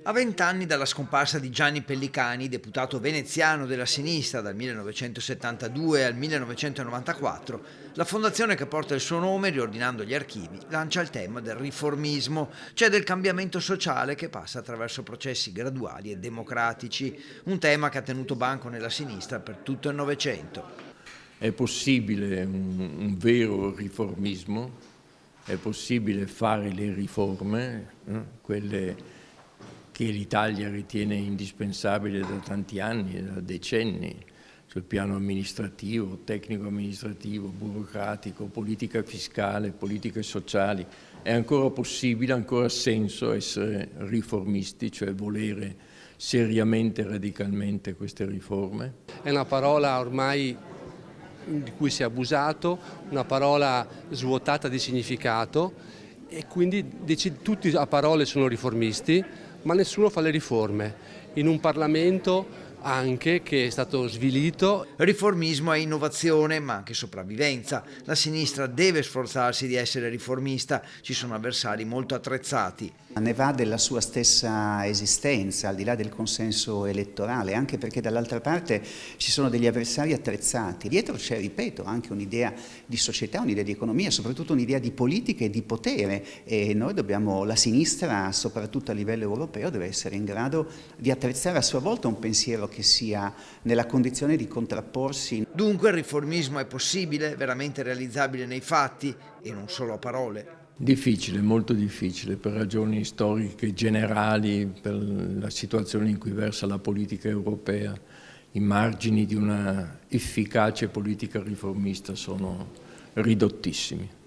A 20 anni dalla scomparsa di Gianni Pellicani, deputato veneziano della sinistra dal 1972 al 1994, la fondazione che porta il suo nome, riordinando gli archivi, lancia il tema del riformismo, cioè del cambiamento sociale che passa attraverso processi graduali e democratici, un tema che ha tenuto banco nella sinistra per tutto il Novecento. È possibile un vero riformismo, è possibile fare le riforme, quelle che l'Italia ritiene indispensabili da tanti anni, da decenni, sul piano amministrativo, tecnico-amministrativo, burocratico, politica fiscale, politiche sociali. È ancora possibile, ancora ha senso essere riformisti, cioè volere seriamente e radicalmente queste riforme? È una parola ormai di cui si è abusato, una parola svuotata di significato e quindi tutti a parole sono riformisti, ma nessuno fa le riforme. In un Parlamento anche che è stato svilito. Riformismo è innovazione, ma anche sopravvivenza. La sinistra deve sforzarsi di essere riformista, ci sono avversari molto attrezzati. Ne va della sua stessa esistenza, al di là del consenso elettorale, anche perché dall'altra parte ci sono degli avversari attrezzati. Dietro c'è, ripeto, anche un'idea di società, un'idea di economia, soprattutto un'idea di politica e di potere. E noi dobbiamo, la sinistra, soprattutto a livello europeo, deve essere in grado di attrezzare a sua volta un pensiero che sia nella condizione di contrapporsi. Dunque il riformismo è possibile, veramente realizzabile nei fatti e non solo a parole. Difficile, molto difficile, per ragioni storiche generali, per la situazione in cui versa la politica europea. I margini di una efficace politica riformista sono ridottissimi.